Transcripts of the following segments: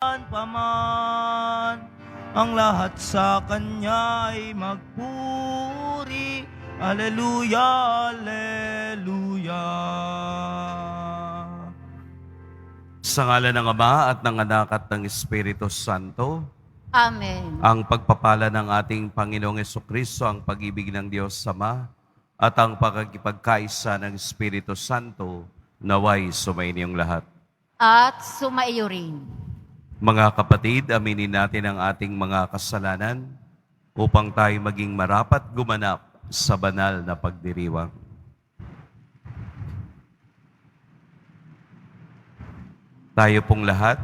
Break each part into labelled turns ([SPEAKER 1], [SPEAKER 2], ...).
[SPEAKER 1] paman, ang lahat sa Kanya ay magpuri. Alleluia, Alleluia.
[SPEAKER 2] Sa ngalan ng Ama at ng Anak at ng Espiritu Santo,
[SPEAKER 3] Amen.
[SPEAKER 2] ang pagpapala ng ating Panginoong Jesucristo, ang pag-ibig ng Diyos Ama, at ang pagkikipagkaisa ng Espiritu Santo, naway sumainiyong lahat.
[SPEAKER 3] At sumaiyo rin.
[SPEAKER 2] Mga kapatid, aminin natin ang ating mga kasalanan upang tayo maging marapat gumanap sa banal na pagdiriwang. Tayo pong lahat,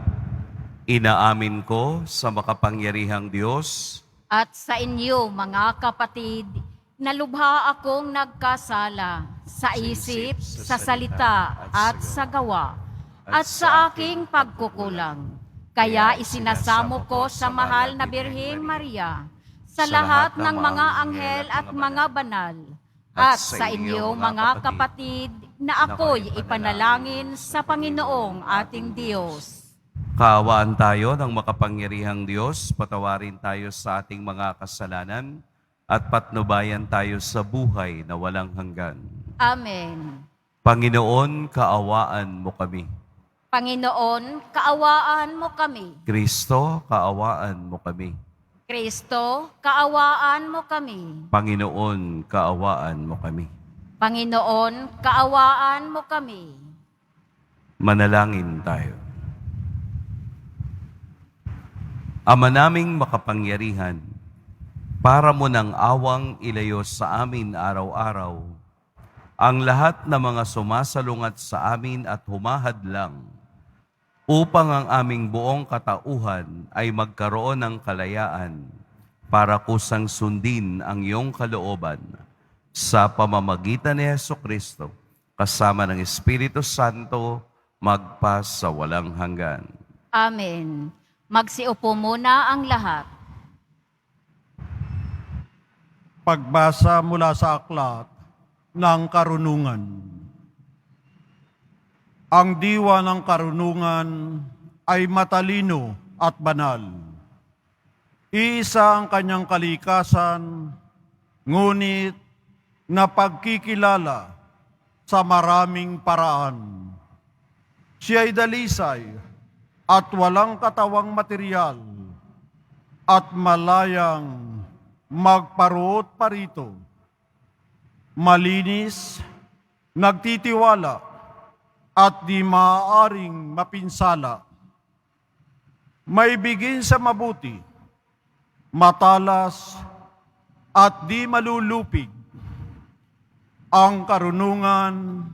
[SPEAKER 2] inaamin ko sa makapangyarihang Diyos
[SPEAKER 3] At sa inyo, mga kapatid, na lubha akong nagkasala sa isip, sa salita, at sa gawa, at sa aking pagkukulang. Kaya isinasamo ko sa mahal na Birheng Maria, sa lahat ng mga anghel at mga banal, at sa inyo, mga kapatid, na ako'y ipanalangin sa Panginoong ating Diyos.
[SPEAKER 2] Kaawaan tayo ng makapangyarihang Diyos, patawarin tayo sa ating mga kasalanan, at patnubayan tayo sa buhay na walang hanggan.
[SPEAKER 3] Amen.
[SPEAKER 2] Panginoon, kaawaan mo kami.
[SPEAKER 3] Panginoon, kaawaan mo kami.
[SPEAKER 2] Kristo, kaawaan mo kami.
[SPEAKER 3] Kristo, kaawaan mo kami.
[SPEAKER 2] Panginoon, kaawaan mo kami.
[SPEAKER 3] Panginoon, kaawaan mo kami.
[SPEAKER 2] Manalangin tayo. Ama naming makapangyarihan, para mo ng awang ilayo sa amin araw-araw ang lahat ng mga sumasalungat sa amin at humahadlang upang ang aming buong katauhan ay magkaroon ng kalayaan para kusang sundin ang iyong kalooban sa pamamagitan ni Jesucristo kasama ng Espiritu Santo magpa sa walang hanggan.
[SPEAKER 3] Amen. Magsiupo muna ang lahat.
[SPEAKER 4] Pagbasa mula sa aklat ng karunungan. Ang diwa ng karunungan ay matalino at banal. Iisa ang kanyang kalikasan, ngunit napagkikilala sa maraming paraan. Siya ay dalisay at walang katawang material at malayang magparuot parito. Malinis, nagtitiwala, at di maaaring mapinsala. May bigin sa mabuti, matalas, at di malulupig. Ang karunungan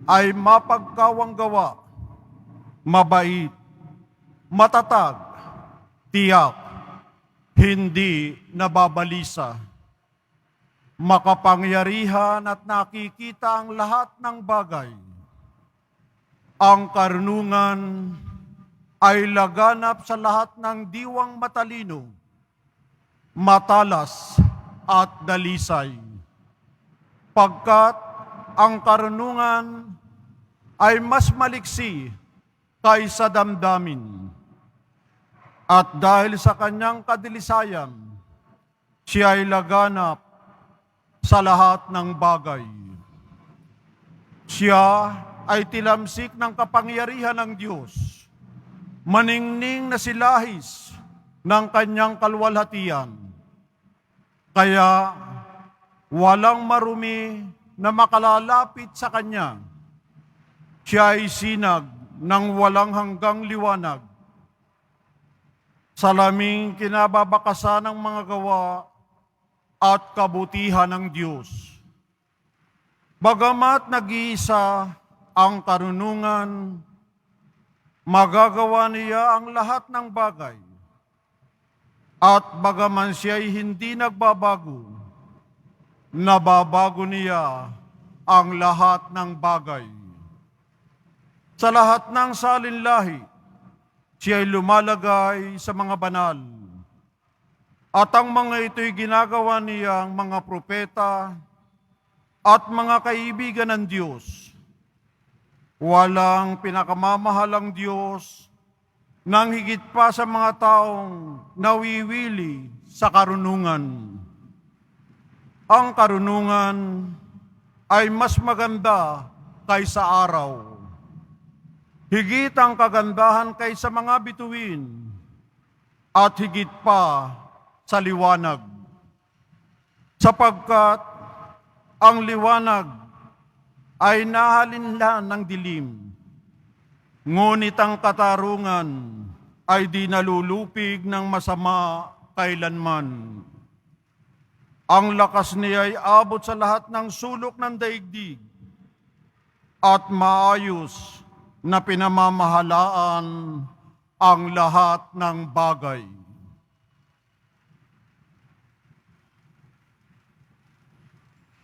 [SPEAKER 4] ay mapagkawang gawa, mabait, matatag, tiyak, hindi nababalisa. Makapangyarihan at nakikita ang lahat ng bagay. Ang karunungan ay laganap sa lahat ng diwang matalino, matalas at dalisay. Pagkat ang karunungan ay mas maliksi kaysa damdamin. At dahil sa kanyang kadilisayan, siya ay laganap sa lahat ng bagay. Siya ay tilamsik ng kapangyarihan ng Diyos, maningning na silahis ng kanyang kalwalhatian. Kaya walang marumi na makalalapit sa kanya. Siya ay sinag ng walang hanggang liwanag. Salaming kinababakasan ng mga gawa at kabutihan ng Diyos. Bagamat nag-iisa ang karunungan, magagawa niya ang lahat ng bagay. At bagaman siya'y hindi nagbabago, nababago niya ang lahat ng bagay. Sa lahat ng salinlahi, siya'y lumalagay sa mga banal. At ang mga ito'y ginagawa niyang mga propeta at mga kaibigan ng Diyos. Walang pinakamamahal ang Diyos nang higit pa sa mga taong nawiwili sa karunungan. Ang karunungan ay mas maganda kaysa araw. Higit ang kagandahan kaysa mga bituin at higit pa sa liwanag. Sapagkat ang liwanag ay nahalinlan ng dilim, ngunit ang katarungan ay di nalulupig ng masama kailanman. Ang lakas niya ay abot sa lahat ng sulok ng daigdig at maayos na pinamamahalaan ang lahat ng bagay.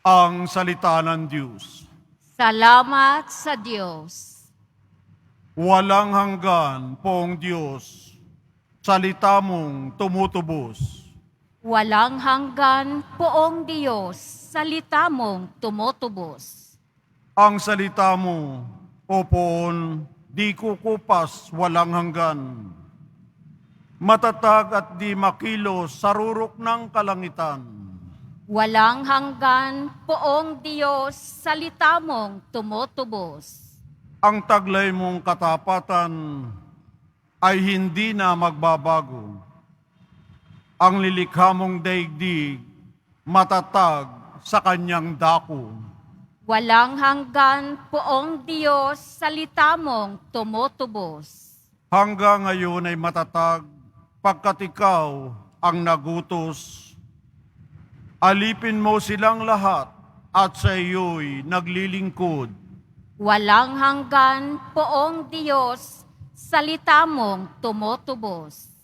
[SPEAKER 4] Ang salita ng Diyos.
[SPEAKER 3] Salamat sa Diyos.
[SPEAKER 4] Walang hanggan, Poong Diyos, salita mong tumutubos.
[SPEAKER 3] Walang hanggan, Poong Diyos, salita mong tumutubos.
[SPEAKER 4] Ang salita mo, O Poon, di kukupas walang hanggan. Matatag at di makilos sa rurok ng kalangitan.
[SPEAKER 3] Walang hanggan, Poong Diyos, salita mong tumutubos.
[SPEAKER 4] Ang taglay mong katapatan ay hindi na magbabago. Ang lilikha mong daigdig matatag sa kanyang dako.
[SPEAKER 3] Walang hanggan, Poong Diyos, salita mong tumutubos.
[SPEAKER 4] Hanggang ngayon ay matatag pagkat ikaw ang nagutos. Alipin mo silang lahat at sa iyo'y naglilingkod.
[SPEAKER 3] Walang hanggan, Poong Diyos, salita mong tumutubos.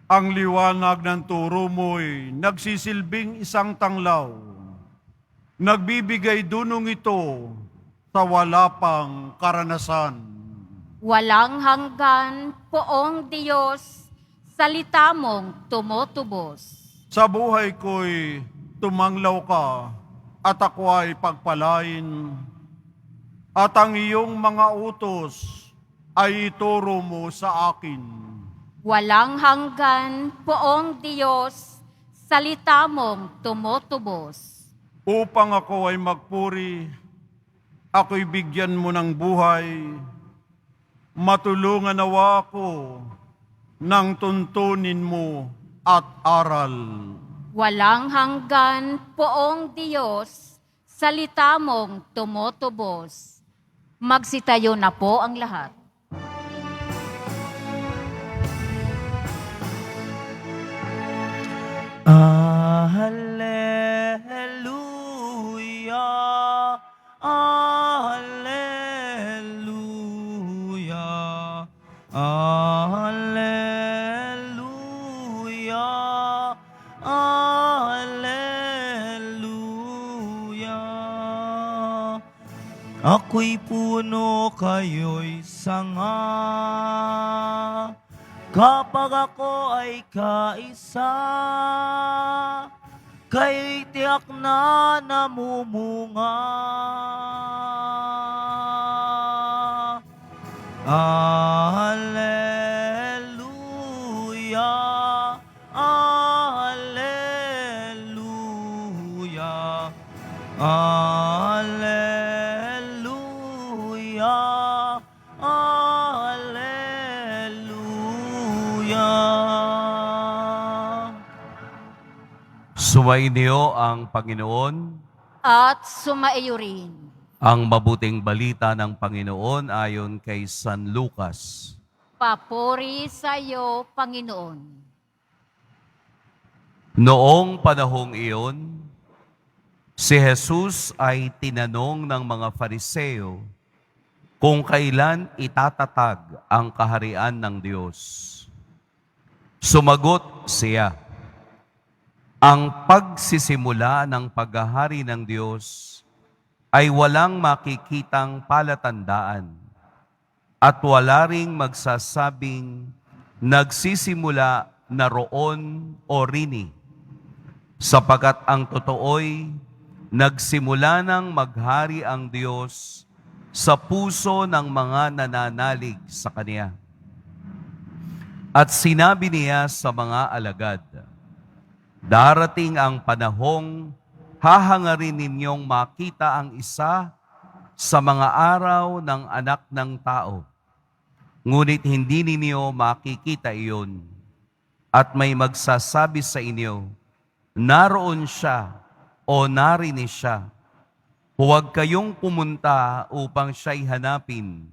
[SPEAKER 4] Ang liwanag ng turo mo'y nagsisilbing isang tanglaw. Nagbibigay dunong ito sa wala pang karanasan.
[SPEAKER 3] Walang hanggan, Poong Diyos, salita mong tumutubos.
[SPEAKER 4] Sa buhay ko'y tumanglaw ka at ako ay pagpalain. At ang iyong mga utos ay ituro mo sa akin.
[SPEAKER 3] Walang hanggan, Poong Diyos, salita mong tumutubos.
[SPEAKER 4] Upang ako ay magpuri, ako'y bigyan mo ng buhay. Matulungan nawa ako ng tuntunin mo at aral.
[SPEAKER 3] Walang hanggan, Poong Diyos, salita mong tumutubos. Magsitayo na po ang lahat.
[SPEAKER 1] Hallelujah, Hallelujah, Hallelujah, Hallelujah. Ako'y puno, kayo'y sanga, kapag ako ay kaisa, kayo'y tiyak na namumunga. Hallelujah, Hallelujah, Hallelujah, Hallelujah.
[SPEAKER 2] Sumainyo ang Panginoon.
[SPEAKER 3] At sumaiyo rin.
[SPEAKER 2] Ang mabuting balita ng Panginoon ayon kay San Lucas.
[SPEAKER 3] Papuri sa iyo, Panginoon.
[SPEAKER 2] Noong panahong iyon, si Jesus ay tinanong ng mga Fariseo kung kailan itatatag ang kaharian ng Diyos. Sumagot siya, ang pagsisimula ng paghahari ng Diyos ay walang makikitang palatandaan at wala ring magsasabing nagsisimula na roon o rini, sapagkat ang totoo'y nagsimula ng maghari ang Diyos sa puso ng mga nananalig sa Kanya. At sinabi niya sa mga alagad, darating ang panahong hahangarin ninyong makita ang isa sa mga araw ng anak ng tao. Ngunit hindi ninyo makikita iyon. At may magsasabi sa inyo, naroon siya o narinig siya. Huwag kayong pumunta upang siya'y hanapin,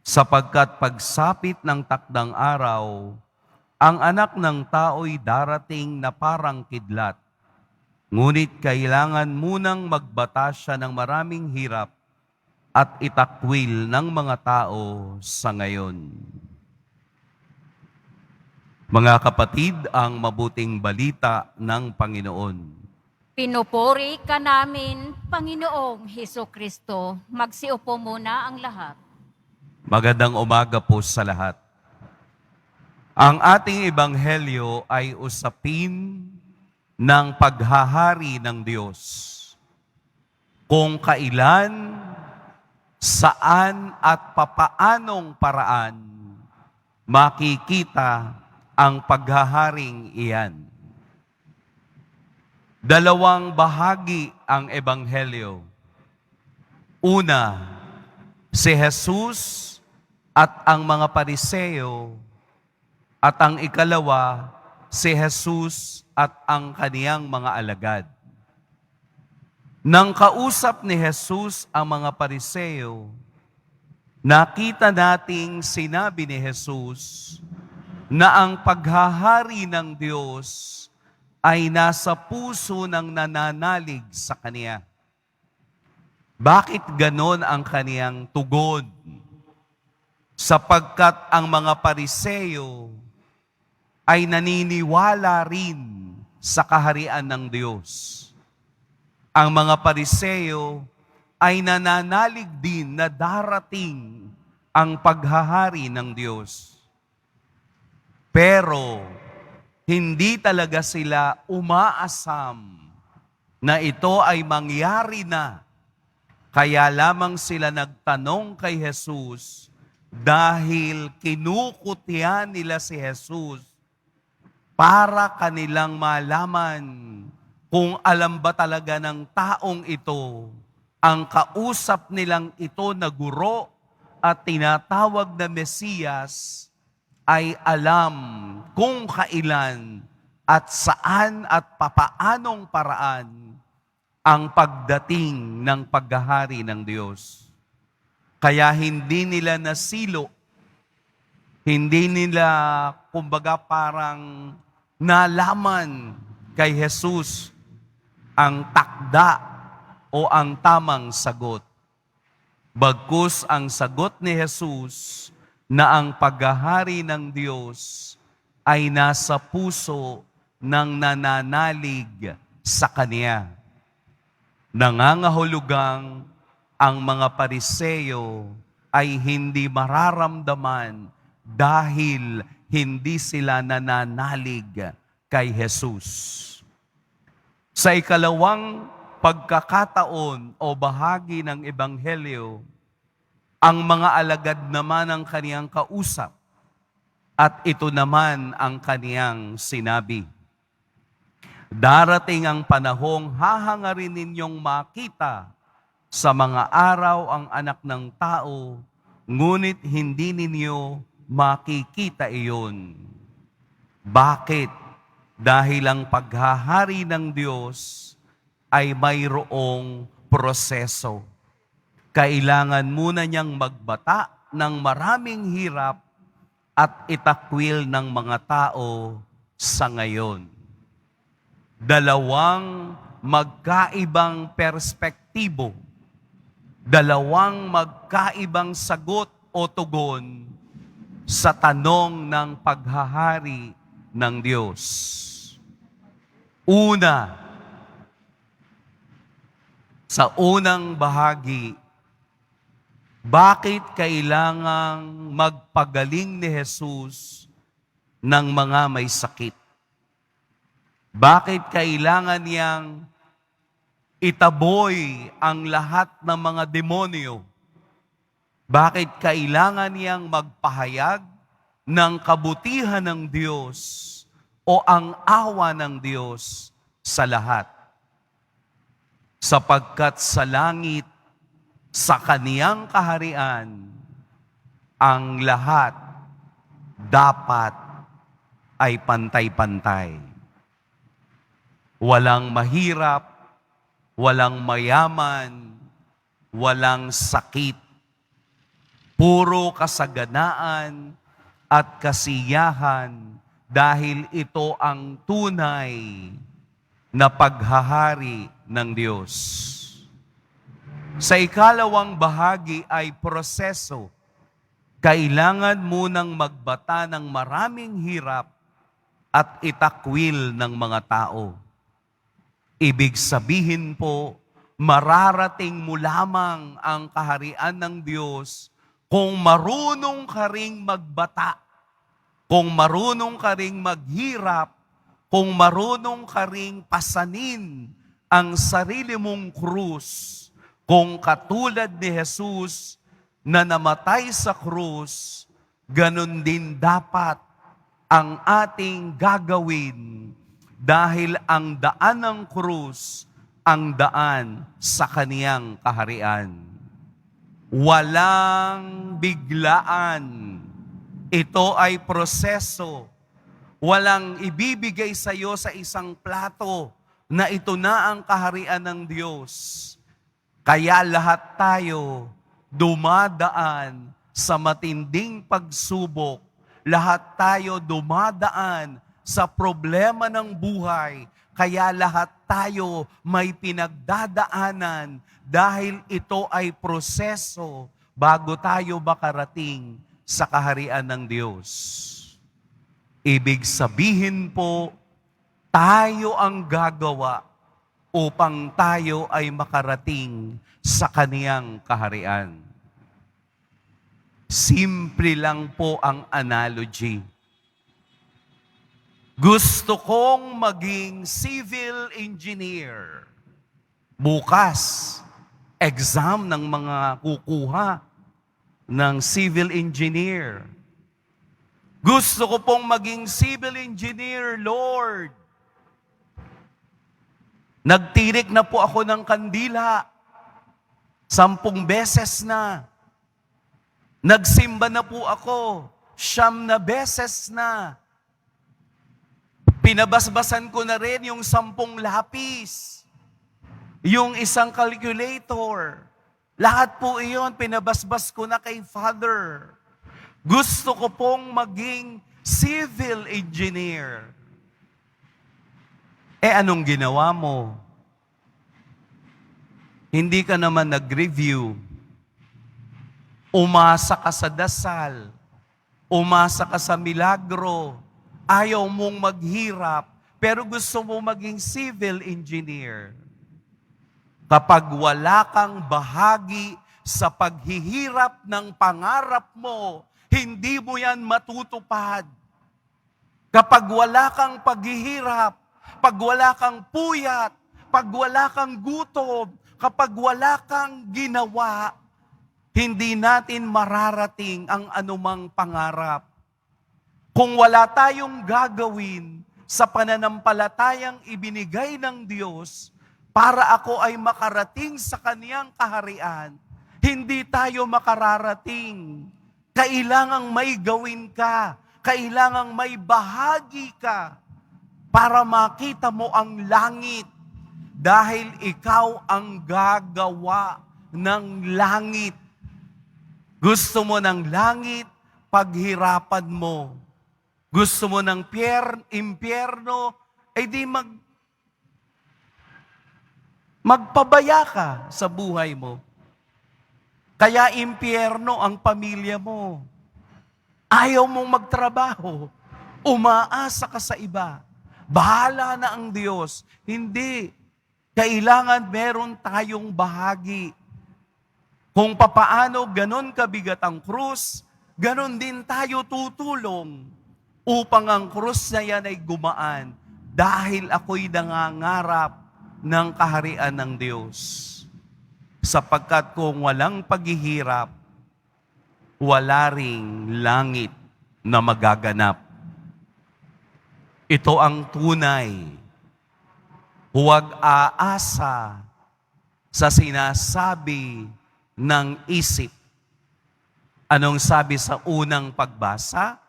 [SPEAKER 2] sapagkat pagsapit ng takdang araw, ang anak ng tao'y darating na parang kidlat. Ngunit kailangan munang magbata siya ng maraming hirap at itakwil ng mga tao sa ngayon. Mga kapatid, ang mabuting balita ng Panginoon.
[SPEAKER 3] Pinupuri ka namin, Panginoong Hesukristo. Magsiupo muna ang lahat.
[SPEAKER 2] Magandang umaga po sa lahat. Ang ating ebanghelyo ay usapin ng paghahari ng Diyos. Kung kailan, saan at papaanong paraan makikita ang paghaharing iyan. Dalawang bahagi ang ebanghelyo. Una, si Jesus at ang mga Pariseo, at ang ikalawa, si Jesus at ang kaniyang mga alagad. Nang kausap ni Jesus ang mga Pariseo, nakita nating sinabi ni Jesus na ang paghahari ng Diyos ay nasa puso ng nananalig sa Kaniya. Bakit ganon ang kaniyang tugon? Sapagkat ang mga Pariseo ay naniniwala rin sa kaharian ng Diyos. Ang mga Pariseo ay nananalig din na darating ang paghahari ng Diyos. Pero hindi talaga sila umaasam na ito ay mangyari na. Kaya lamang sila nagtanong kay Jesus dahil kinukutya nila si Jesus para kanilang malaman kung alam ba talaga ng taong ito ang kausap nilang ito na guro at tinatawag na Mesiyas ay alam kung kailan at saan at papaanong paraan ang pagdating ng paghahari ng Diyos. Kaya hindi nila nasilo, hindi nila kumbaga parang nalaman kay Jesus ang takda o ang tamang sagot. Bagkus ang sagot ni Jesus na ang paghahari ng Diyos ay nasa puso ng nananalig sa Kaniya. Nangangahulugang ang mga Pariseo ay hindi mararamdaman dahil hindi sila nananalig kay Jesus. Sa ikalawang pagkakataon o bahagi ng Ebanghelyo, ang mga alagad naman ang kaniyang kausap at ito naman ang kaniyang sinabi. Darating ang panahong hahangarin ninyong makita sa mga araw ang anak ng tao, ngunit hindi ninyo makikita iyon. Bakit? Dahil ang paghahari ng Diyos ay mayroong proseso. Kailangan muna niyang magbata ng maraming hirap at itakwil ng mga tao sa ngayon. Dalawang magkaibang perspektibo, dalawang magkaibang sagot o tugon sa tanong ng paghahari ng Diyos. Una, sa unang bahagi, bakit kailangang magpagaling ni Jesus ng mga may sakit? Bakit kailangan niyang itaboy ang lahat ng mga demonyo? Bakit kailangan niyang magpahayag ng kabutihan ng Diyos o ang awa ng Diyos sa lahat. Sapagkat sa langit, sa kaniyang kaharian, ang lahat dapat ay pantay-pantay. Walang mahirap, walang mayaman, walang sakit. Puro kasaganaan at kasiyahan dahil ito ang tunay na paghahari ng Diyos. Sa ikalawang bahagi ay proseso. Kailangan munang magbata ng maraming hirap at itakwil ng mga tao. Ibig sabihin po, mararating mo lamang ang kaharian ng Diyos kung marunong ka ring magbata, kung marunong ka ring maghirap, kung marunong ka ring pasanin ang sarili mong krus, kung katulad ni Jesus na namatay sa krus, ganun din dapat ang ating gagawin dahil ang daan ng krus, ang daan sa kaniyang kaharian. Walang biglaan. Ito ay proseso. Walang ibibigay sa iyo sa isang plato na ito na ang kaharian ng Diyos. Kaya lahat tayo dumadaan sa matinding pagsubok. Lahat tayo dumadaan sa problema ng buhay. Kaya lahat tayo may pinagdadaanan dahil ito ay proseso bago tayo makarating sa kaharian ng Diyos. Ibig sabihin po, tayo ang gagawa upang tayo ay makarating sa kaniyang kaharian. Simple lang po ang analogy. Gusto kong maging civil engineer. Bukas, exam ng mga kukuha ng civil engineer. Gusto ko pong maging civil engineer, Lord. Nagtirik na po ako ng kandila. 10 beses na. Nagsimba na po ako. 9 beses na. Pinabasbasan ko na rin yung 10 lapis. Yung isang calculator. Lahat po iyon, pinabasbas ko na kay Father. Gusto ko pong maging civil engineer. Anong ginawa mo? Hindi ka naman nag-review. Umasa ka sa dasal. Umasa ka sa milagro. Ayaw mong maghirap, pero gusto mo maging civil engineer. Kapag wala kang bahagi sa paghihirap ng pangarap mo, hindi mo yan matutupad. Kapag wala kang paghihirap, pag wala kang puyat, pag wala kang gutom, kapag wala kang ginawa, hindi natin mararating ang anumang pangarap. Kung wala tayong gagawin sa pananampalatayang ibinigay ng Diyos para ako ay makarating sa kaniyang kaharian, hindi tayo makararating. Kailangang may gawin ka, kailangang may bahagi ka para makita mo ang langit dahil ikaw ang gagawa ng langit. Gusto mo ng langit, paghirapan mo. Gusto mo ng impyerno, di magpabaya ka sa buhay mo. Kaya impyerno ang pamilya mo. Ayaw mong magtrabaho. Umaasa ka sa iba. Bahala na ang Diyos. Hindi. Kailangan meron tayong bahagi. Kung papaano ganon kabigat ang krus, ganon din tayo tutulong upang ang krus na yan ay gumaan dahil ako'y nangangarap ng kaharian ng Diyos. Sapagkat kung walang paghihirap, wala ring langit. na magaganap. Ito ang tunay. Huwag aasa sa sinasabi ng isip. Anong sabi sa unang pagbasa?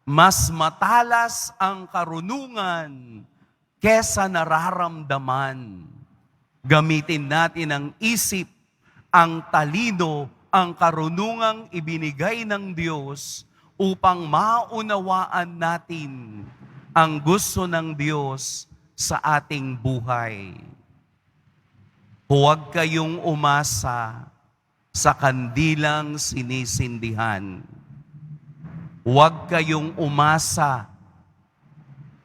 [SPEAKER 2] Mas matalas ang karunungan kesa nararamdaman. Gamitin natin ang isip, ang talino, ang karunungang ibinigay ng Diyos upang maunawaan natin ang gusto ng Diyos sa ating buhay. Huwag kayong umasa sa kandilang sinisindihan. Huwag kayong umasa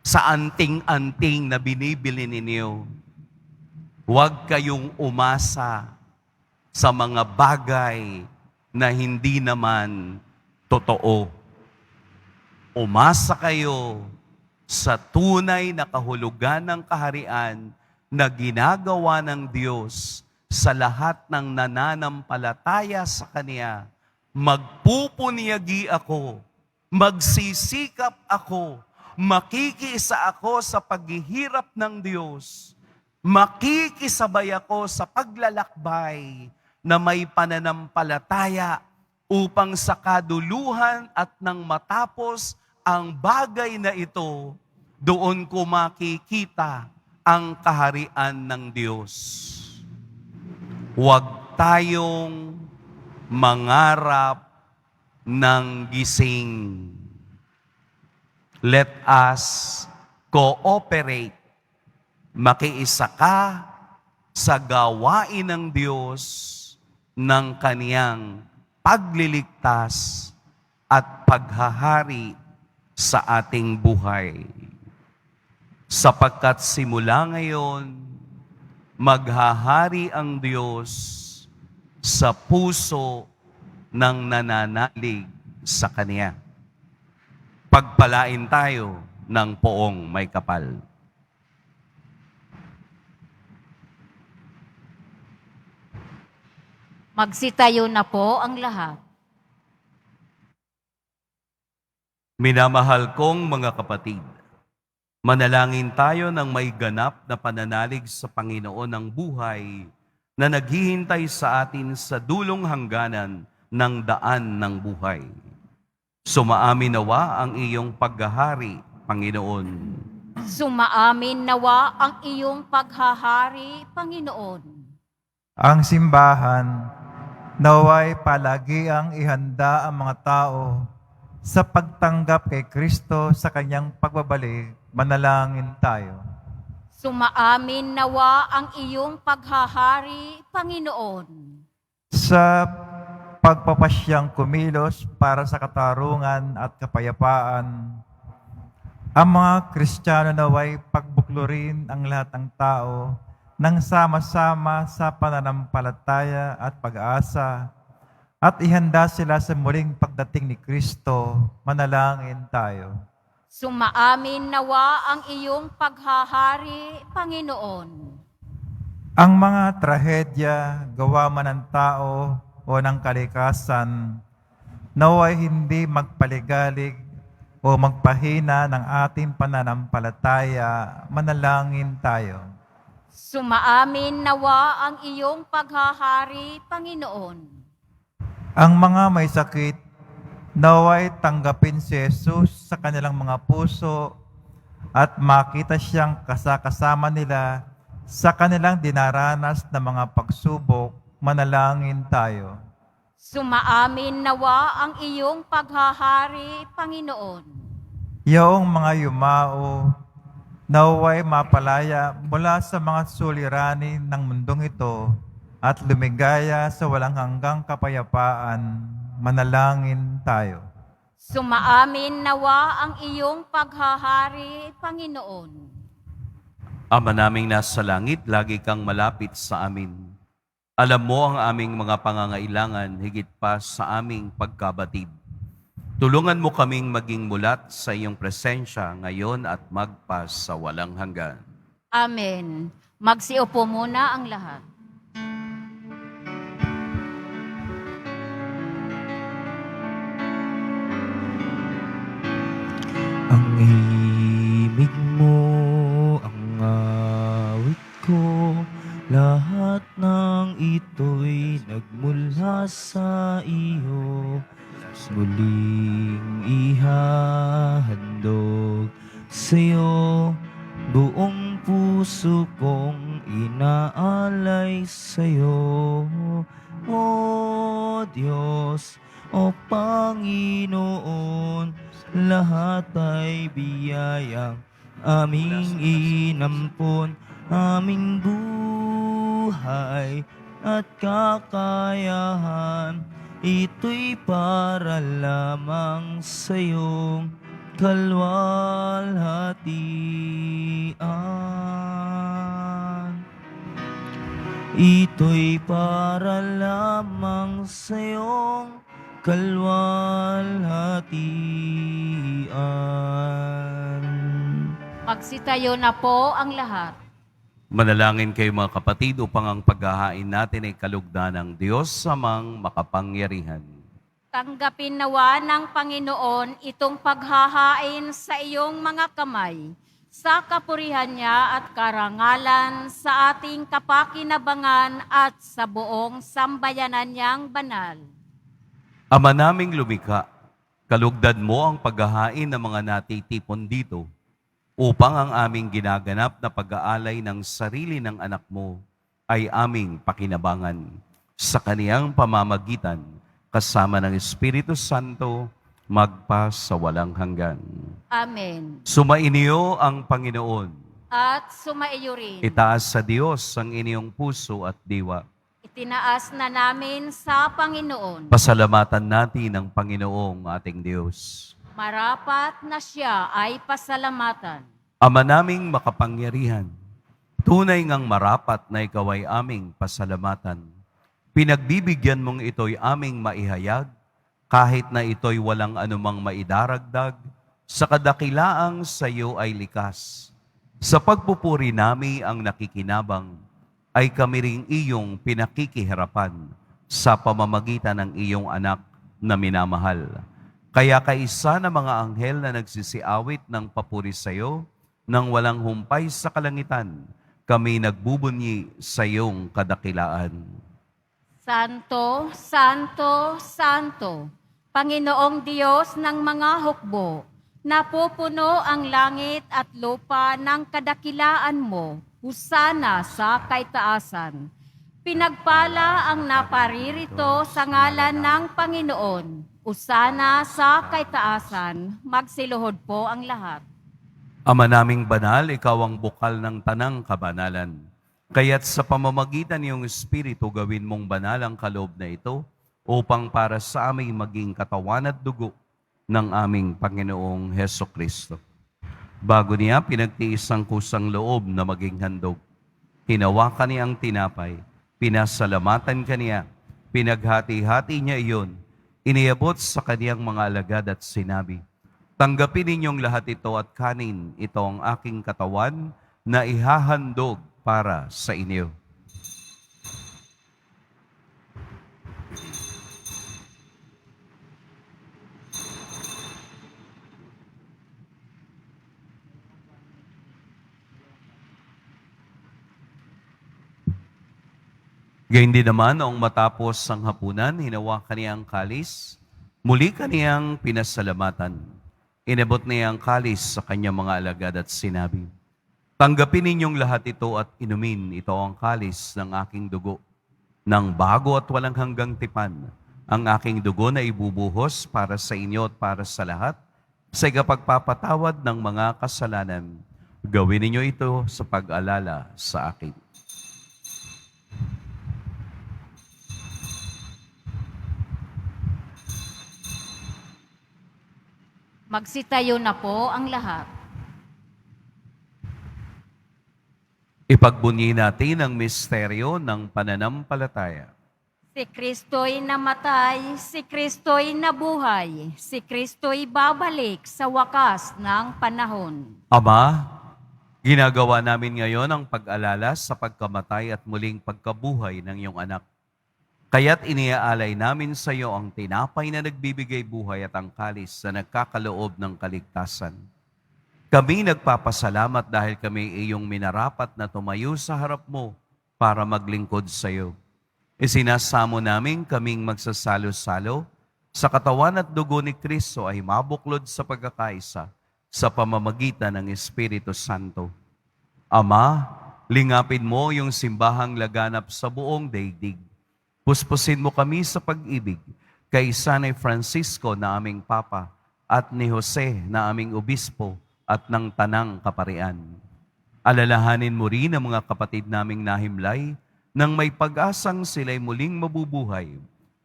[SPEAKER 2] sa anting-anting na binibili ninyo. Huwag kayong umasa sa mga bagay na hindi naman totoo. Umasa kayo sa tunay na kahulugan ng kaharian na ginagawa ng Diyos sa lahat ng nananampalataya sa Kanya. Magpupunyagi ako, magsisikap ako, makikiisa ako sa paghihirap ng Diyos, makikisabay ako sa paglalakbay na may pananampalataya upang sa kaduluhan at nang matapos ang bagay na ito, doon ko makikita ang kaharian ng Diyos. Huwag tayong mangarap ng gising. Let us cooperate. Makiisa ka sa gawain ng Diyos ng Kaniyang pagliligtas at paghahari sa ating buhay. Sapagkat simula ngayon, maghahari ang Diyos sa puso ng nananalig sa Kanya. Pagpalain tayo ng poong may kapal.
[SPEAKER 3] Magsitayo na po ang lahat.
[SPEAKER 2] Minamahal kong mga kapatid, manalangin tayo ng may ganap na pananalig sa Panginoon ng buhay na naghihintay sa atin sa dulong hangganan ng daan ng buhay. Sumaamin nawa ang iyong paghahari, Panginoon.
[SPEAKER 3] Sumaamin nawa ang iyong paghahari, Panginoon.
[SPEAKER 5] Ang simbahan, naway palagi ang ihanda ang mga tao sa pagtanggap kay Kristo sa kanyang pagbabalik. Manalangin tayo.
[SPEAKER 3] Sumaamin nawa ang iyong paghahari, Panginoon.
[SPEAKER 5] Sa pagpapasyang kumilos para sa katarungan at kapayapaan, ang mga Kristiyano naway pagbuklurin ang lahat ng tao nang sama-sama sa pananampalataya at pag-asa at ihanda sila sa muling pagdating ni Kristo. Manalangin tayo.
[SPEAKER 3] Sumaamin nawa ang iyong paghahari, Panginoon.
[SPEAKER 5] Ang mga trahedya, gawa man ng tao o ng kalikasan, naway hindi magpaligalig o magpahina ng ating pananampalataya. Manalangin tayo.
[SPEAKER 3] Sumaamin nawa ang iyong paghahari, Panginoon.
[SPEAKER 5] Ang mga may sakit, naway tanggapin si Jesus sa kanilang mga puso at makita siyang kasama nila sa kanilang dinaranas na mga pagsubok. Manalangin tayo.
[SPEAKER 3] Sumaamin nawa ang iyong paghahari, Panginoon.
[SPEAKER 5] Iyong mga yumao, naway mapalaya mula sa mga suliranin ng mundong ito at lumigaya sa walang hanggang kapayapaan. Manalangin tayo.
[SPEAKER 3] Sumaamin nawa ang iyong paghahari, Panginoon.
[SPEAKER 2] Ama naming nasa langit, lagi kang malapit sa amin. Alam mo ang aming mga pangangailangan, higit pa sa aming pagkabatid. Tulungan mo kaming maging mulat sa iyong presensya ngayon at magpas sa walang hanggan.
[SPEAKER 3] Amen. Magsiupo muna ang lahat.
[SPEAKER 1] Ang himig mo, ang awit ko, lahat ng ito'y nagmula sa iyo. Muling ihahandog sa'yo, buong puso kong inaalay sa'yo. O Diyos, o Panginoon, lahat ay biyayang aming inampon, aming buhay at kakayahan. Ito'y para lamang sa iyong kalwalhatian. Ito'y para lamang sa iyong kalwalhatian.
[SPEAKER 3] Magsitayo na po ang lahat.
[SPEAKER 2] Manalangin kayo mga kapatid upang ang paghahain natin ay kalugdan ng Diyos samang makapangyarihan.
[SPEAKER 3] Tanggapin nawa ng Panginoon itong paghahain sa iyong mga kamay, sa kapurihan niya at karangalan sa ating kapakinabangan at sa buong sambayanan niyang banal.
[SPEAKER 2] Ama naming lumikha, kalugdan mo ang paghahain ng mga natitipon dito upang ang aming ginaganap na pag-aalay ng sarili ng anak mo ay aming pakinabangan sa kaniyang pamamagitan kasama ng Espiritu Santo magpa sa walang hanggan.
[SPEAKER 3] Amen.
[SPEAKER 2] Sumainyo ang Panginoon.
[SPEAKER 3] At sumaiyo rin.
[SPEAKER 2] Itaas sa Diyos ang inyong puso at diwa.
[SPEAKER 3] Itinaas na namin sa Panginoon.
[SPEAKER 2] Pasalamatan natin ang Panginoong ating Diyos.
[SPEAKER 3] Marapat na siya ay pasalamatan.
[SPEAKER 2] Ama naming makapangyarihan, tunay ngang marapat na ikaw ay aming pasalamatan. Pinagbibigyan mong ito'y aming maihayag, kahit na ito'y walang anumang maidaragdag, sa kadakilaang sa iyo ay likas. Sa pagpupuri nami ang nakikinabang, ay kami ring iyong pinakikihirapan sa pamamagitan ng iyong anak na minamahal. Kaya kaisa na mga anghel na nagsisiawit ng papuri sa iyo, nang walang humpay sa kalangitan, kami nagbubunyi sa iyong kadakilaan.
[SPEAKER 3] Santo, Santo, Santo, Panginoong Diyos ng mga hukbo, napupuno ang langit at lupa ng kadakilaan mo, husana sa kaitaasan. Pinagpala ang naparirito sa ngalan ng Panginoon. Usana sa kaitaasan, magsiluhod po ang lahat.
[SPEAKER 2] Ama naming banal, ikaw ang bukal ng tanang kabanalan. Kaya't sa pamamagitan ng Espiritu gawin mong banal ang kaloob na ito upang para sa aming maging katawan at dugo ng aming Panginoong Heso Kristo. Bago niya pinagtiis ang kusang loob na maging handog, hinawakan niya ang tinapay, pinasalamatan kaniya, pinaghati-hati niya iyon, iniabot sa kaniyang mga alagad at sinabi, "Tanggapin ninyong lahat ito at kanin, ito ang aking katawan na ihahandog para sa inyo." Gayun din naman, noong matapos ang hapunan, hinawakan niya ang kalis, muli kaniyang pinasalamatan. Inabot niya ang kalis sa kanyang mga alagad at sinabi, "Tanggapin ninyong lahat ito at inumin, ito ang kalis ng aking dugo, ng bago at walang hanggang tipan, ang aking dugo na ibubuhos para sa inyo at para sa lahat, sa ikapagpapatawad ng mga kasalanan. Gawin ninyo ito sa pag-alala sa akin."
[SPEAKER 3] Magsitayo na po ang lahat.
[SPEAKER 2] Ipagbunyi natin ang misteryo ng pananampalataya.
[SPEAKER 3] Si Kristo'y namatay, si Kristo'y nabuhay, si Kristo'y babalik sa wakas ng panahon.
[SPEAKER 2] Ama, ginagawa namin ngayon ang pag-alala sa pagkamatay at muling pagkabuhay ng iyong anak. Kaya't iniaalay namin sa iyo ang tinapay na nagbibigay buhay at ang kalis na nagkakaloob ng kaligtasan. Kami nagpapasalamat dahil kami iyong minarapat na tumayo sa harap mo para maglingkod sa iyo. Isinasamo namin kaming magsasalo-salo sa katawan at dugo ni Kristo ay mabuklod sa pagkakaisa sa pamamagitan ng Espiritu Santo. Ama, lingapin mo yung simbahang laganap sa buong daigdig. Puspusin mo kami sa pag-ibig kay Sanay Francisco na aming Papa at ni Jose na aming Obispo at ng Tanang Kaparian. Alalahanin mo rin ang mga kapatid naming nahimlay nang may pag-asang sila'y muling mabubuhay,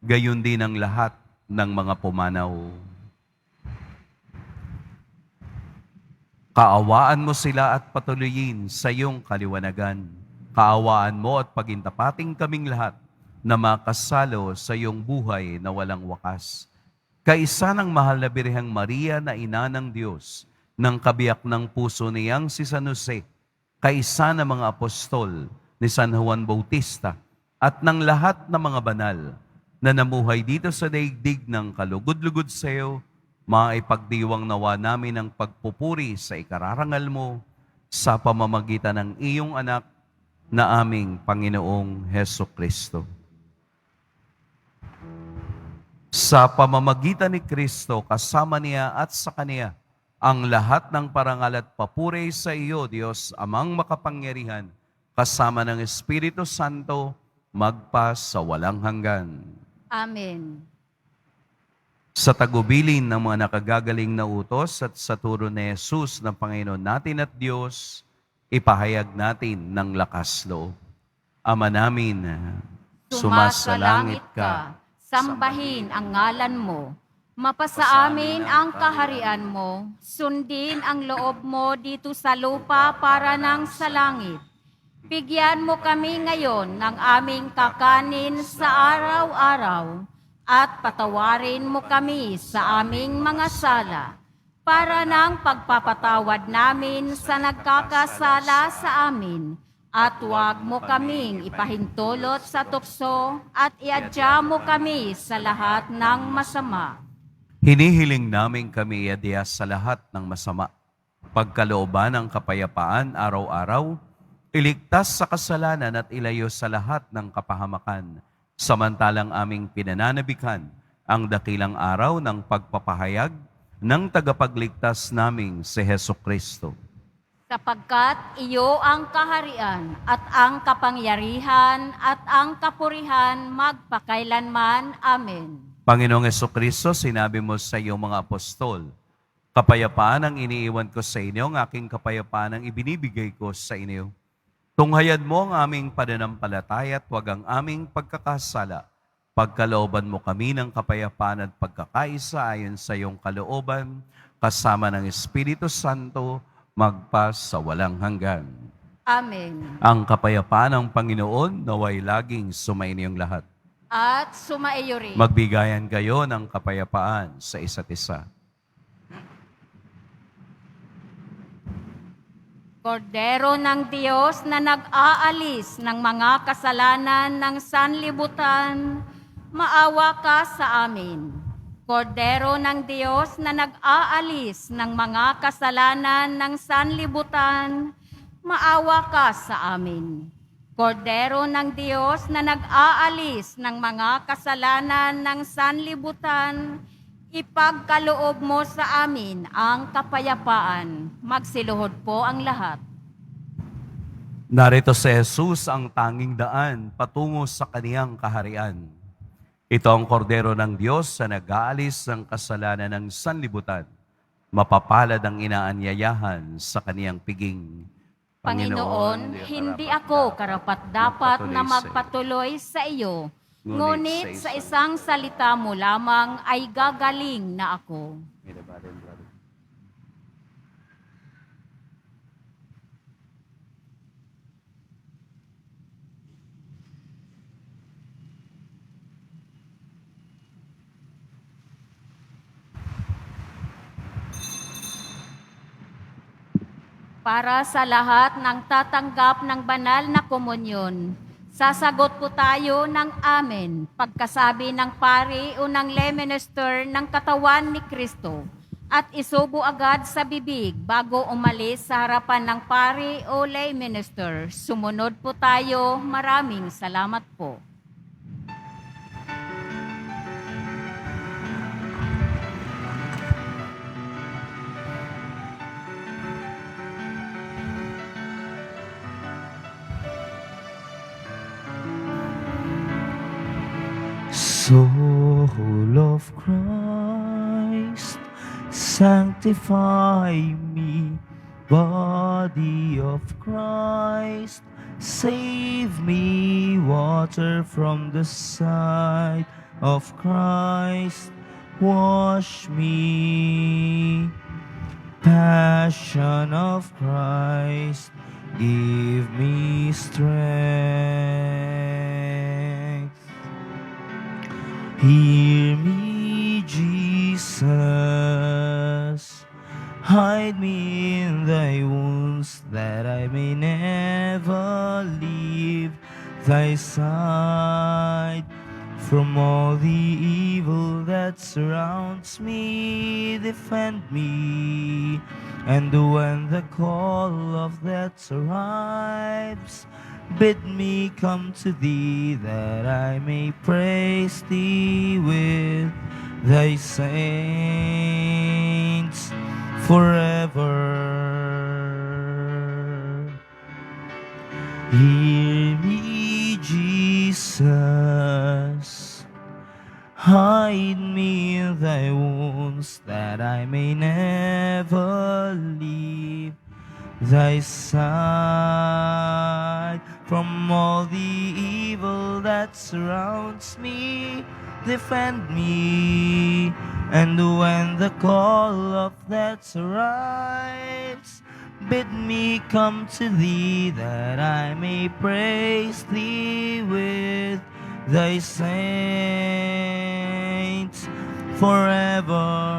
[SPEAKER 2] gayon din ang lahat ng mga pumanaw. Kaawaan mo sila at patuloyin sa iyong kaliwanagan. Kaawaan mo at pagintapating kaming lahat na makasalo sa iyong buhay na walang wakas. Kaisa ng mahal na Birheng Maria na ina ng Diyos, ng kabiyak ng puso niyang si San Jose, kaisa ng mga apostol ni San Juan Bautista, at ng lahat ng mga banal na namuhay dito sa daigdig ng kalugod-lugod sa iyo, maipagdiwang nawa namin ang pagpupuri sa ikararangal mo sa pamamagitan ng iyong anak na aming Panginoong Heso Kristo. Sa pamamagitan ni Kristo, kasama niya at sa Kaniya, ang lahat ng parangal at papuri sa iyo, Diyos, Amang makapangyarihan, kasama ng Espiritu Santo, magpa sa walang hanggan.
[SPEAKER 3] Amen.
[SPEAKER 2] Sa tagubilin ng mga nakagagaling na utos at sa turo ni Jesus na Panginoon natin at Diyos, ipahayag natin ng lakas loob. Ama namin, sumasalangit ka, sambahin ang ngalan mo. Mapasa amin ang kaharian mo, sundin ang loob mo dito sa lupa para nang sa langit. Bigyan mo kami ngayon ng aming kakanin sa araw-araw at patawarin mo kami sa aming mga sala para nang pagpapatawad namin sa nagkakasala sa amin. At huwag mo kaming ipahintulot sa tukso at iadya mo kami sa lahat ng masama. Hinihiling namin kami iadya sa lahat ng masama. Pagkalooban ng kapayapaan araw-araw, iligtas sa kasalanan at ilayo sa lahat ng kapahamakan. Samantalang aming pinananabikan ang dakilang araw ng pagpapahayag ng tagapagligtas naming si Heso Kristo.
[SPEAKER 3] Sapagkat iyo ang kaharian at ang kapangyarihan at ang kapurihan magpakailanman. Amen.
[SPEAKER 2] Panginoong Jesucristo, sinabi mo sa iyong mga apostol, kapayapaan ang iniiwan ko sa inyo, ang aking kapayapaan ang ibinibigay ko sa inyo. Tunghayan mo ang aming pananampalataya at huwag ang aming pagkakasala. Pagkalooban mo kami ng kapayapaan at pagkakaisa ayon sa iyong kalooban, kasama ng Espiritu Santo, magpa sa walang hanggan.
[SPEAKER 3] Amen.
[SPEAKER 2] Ang kapayapaan ng Panginoon naway laging sumainiyong lahat.
[SPEAKER 3] At sumaiyo rin.
[SPEAKER 2] Magbigayan kayo ng kapayapaan sa isa't isa.
[SPEAKER 3] Kordero ng Diyos na nag-aalis ng mga kasalanan ng sanlibutan, maawa ka sa amin. Kordero ng Diyos na nag-aalis ng mga kasalanan ng sanlibutan, maawa ka sa amin. Kordero ng Diyos na nag-aalis ng mga kasalanan ng sanlibutan, ipagkaloob mo sa amin ang kapayapaan. Magsiluhod po ang lahat.
[SPEAKER 2] Narito si Jesus ang tanging daan patungo sa kaniyang kaharian. Ito ang kordero ng Diyos na nag-aalis ng kasalanan ng sanlibutan. Mapapalad ang inaanyayahan sa kaniyang piging.
[SPEAKER 3] Panginoon, hindi ako karapat-dapat na magpatuloy sa iyo, ngunit sa isang salita mo lamang ay gagaling na ako. Para sa lahat ng tatanggap ng banal na komunyon, sasagot po tayo ng amen pagkasabi ng pari o ng lay minister ng katawan ni Kristo. at isubo agad sa bibig bago umalis sa harapan ng pari o lay minister. Sumunod po tayo. Maraming salamat po.
[SPEAKER 1] Soul of Christ, sanctify me. Body of Christ, save me. Water from the side of Christ, wash me. Passion of Christ, give me strength. Hear me, Jesus. Hide me in thy wounds, that I may never leave thy side. From all the evil that surrounds me, defend me. And when the call of death arrives, bid me come to thee, that I may praise thee with thy saints forever. Hear me, Jesus. Hide me in thy wounds, that I may never leave thy side. From all the evil that surrounds me, defend me. And when the call of death arrives, bid me come to thee, that I may praise thee with thy saints forever.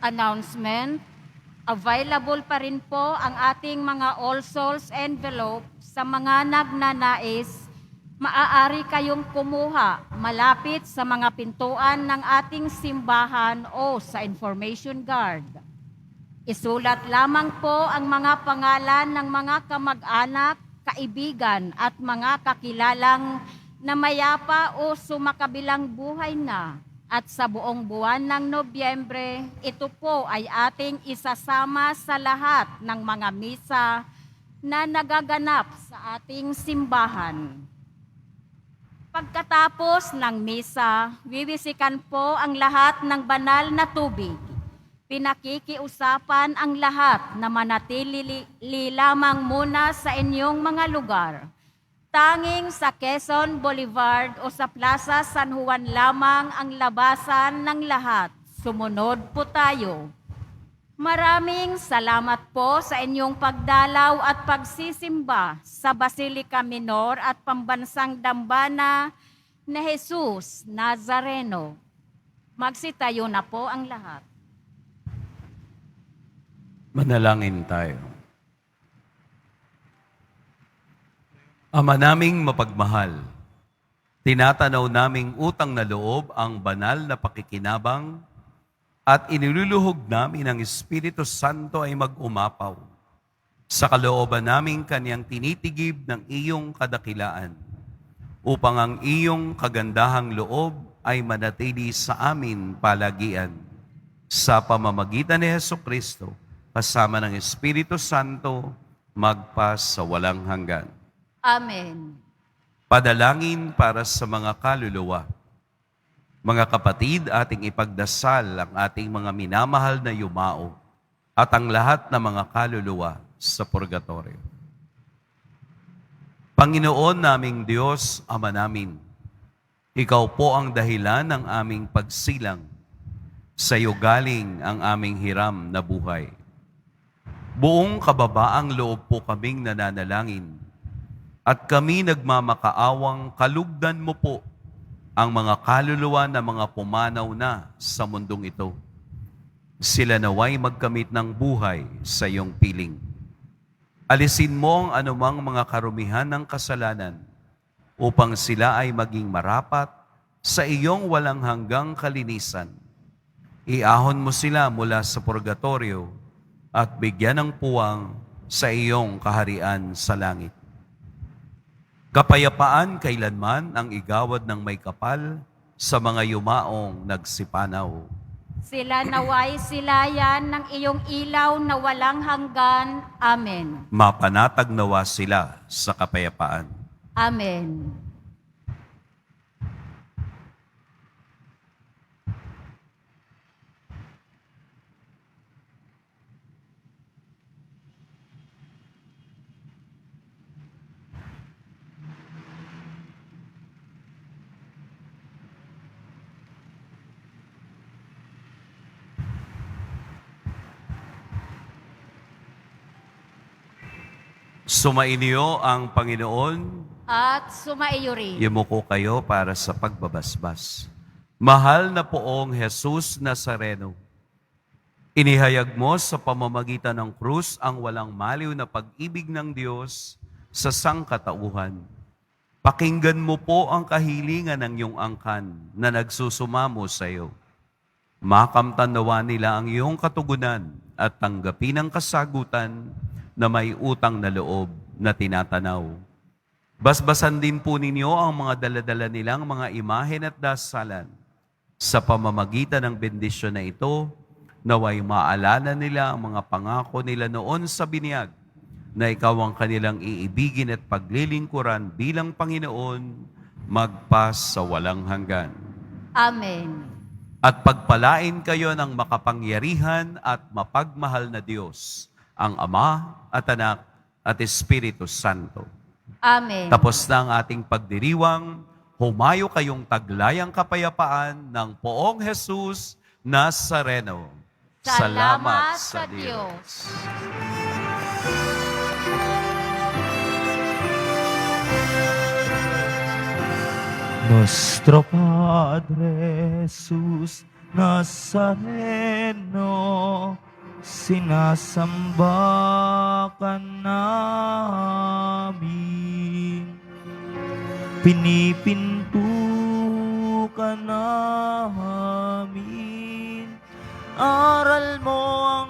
[SPEAKER 3] Announcement. Available pa rin po ang ating mga All Souls envelope sa mga nagnanais. Maaari kayong kumuha malapit sa mga pintuan ng ating simbahan o sa information guard. Isulat lamang po ang mga pangalan ng mga kamag-anak, kaibigan at mga kakilalang na mayapa o sumakabilang buhay na. At sa buong buwan ng Nobyembre, ito po ay ating isasama sa lahat ng mga misa na nagaganap sa ating simbahan. Pagkatapos ng misa, wiwisikan po ang lahat ng banal na tubig. Pinakikiusapan ang lahat na manatili lamang muna sa inyong mga lugar. Tanging sa Quezon Boulevard o sa Plaza San Juan lamang ang labasan ng lahat. Sumunod po tayo. Maraming salamat po sa inyong pagdalaw at pagsisimba sa Basilica Minor at Pambansang Dambana na Jesus Nazareno. Magsitayo na po ang lahat.
[SPEAKER 2] Manalangin tayo. Ama naming mapagmahal, tinatanaw naming utang na loob ang banal na pakikinabang at iniluluhog namin ang Espiritu Santo ay mag-umapaw sa kalooban naming kaniyang tinitigib ng iyong kadakilaan upang ang iyong kagandahang loob ay manatili sa amin palagian sa pamamagitan ni Hesukristo kasama ng Espiritu Santo magpa sa walang hanggan.
[SPEAKER 3] Amen.
[SPEAKER 2] Padalangin para sa mga kaluluwa. Mga kapatid, ating ipagdasal ang ating mga minamahal na yumao at ang lahat ng mga kaluluwa sa purgatorio. Panginoon naming Diyos, Ama namin, Ikaw po ang dahilan ng aming pagsilang. Sa iyo galing ang aming hiram na buhay. Buong kababaang loob po kaming nananalangin at kami nagmamakaawang kalugdan mo po ang mga kaluluwa na mga pumanaw na sa mundong ito. Sila naway magkamit ng buhay sa iyong piling. Alisin mo ang anumang mga karumihan ng kasalanan upang sila ay maging marapat sa iyong walang hanggang kalinisan. Iahon mo sila mula sa purgatorio at bigyan ng puwang sa iyong kaharian sa langit. Kapayapaan kailanman ang igawad ng may kapal sa mga yumaong nagsipanaw.
[SPEAKER 3] Sila naway silayan ng iyong ilaw na walang hanggan. Amen.
[SPEAKER 2] Mapanatag nawa sila sa kapayapaan.
[SPEAKER 3] Amen.
[SPEAKER 2] Sumainyo ang Panginoon.
[SPEAKER 3] At sumaiyo rin.
[SPEAKER 2] Yumuko kayo para sa pagbabasbas. Mahal na poong Jesus Nazareno, inihayag mo sa pamamagitan ng krus ang walang maliw na pag-ibig ng Diyos sa sangkatauhan. Pakinggan mo po ang kahilingan ng iyong angkan na nagsusumamo sa iyo. Makamtan nawa nila ang iyong katugunan at tanggapin ang kasagutan na may utang na loob na tinatanaw. Basbasan din po ninyo ang mga daladala nilang mga imahen at dasalan. Sa pamamagitan ng bendisyon na ito, naway maalala nila ang mga pangako nila noon sa binyag na ikaw ang kanilang iibigin at paglilingkuran bilang Panginoon magpas sa walang hanggan.
[SPEAKER 3] Amen.
[SPEAKER 2] At pagpalain kayo ng makapangyarihan at mapagmahal na Diyos, ang Ama at Anak at Espiritu Santo.
[SPEAKER 3] Amen.
[SPEAKER 2] Tapos na ang ating pagdiriwang, humayo kayong taglayang kapayapaan ng poong Jesus Nazareno.
[SPEAKER 3] Salamat sa Diyos.
[SPEAKER 1] Nuestro Padre Jesus Nazareno, sinasamba ka namin, pinipinto ka namin, aral mo ang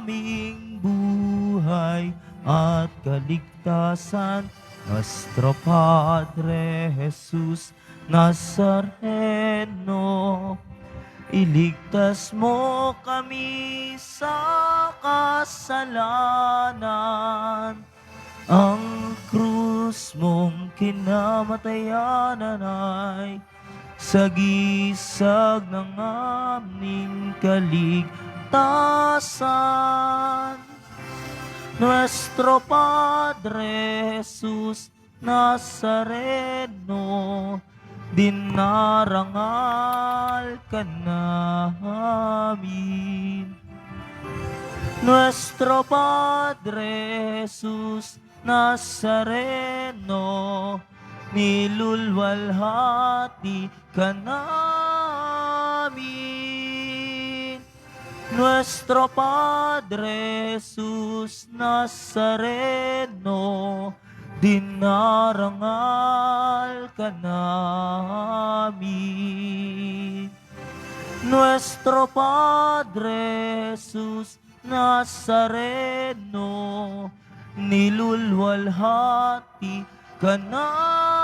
[SPEAKER 1] aming buhay at kaligtasan. Nuestro Padre Jesus Nazareno, iligtas mo kami sa kasalanan. Ang krus mong kinamatayanan ay sagisag ng aming kaligtasan. Nuestro Padre Jesus Nazareno, dinarangal ka namin. Nuestro Padre Jesus Nazareno, nilulwalhati ka namin. Nuestro Padre Jesus Nazareno, dinarangal ka namin. Nuestro Padre Jesus Nazareno, nilulwalhati ka namin.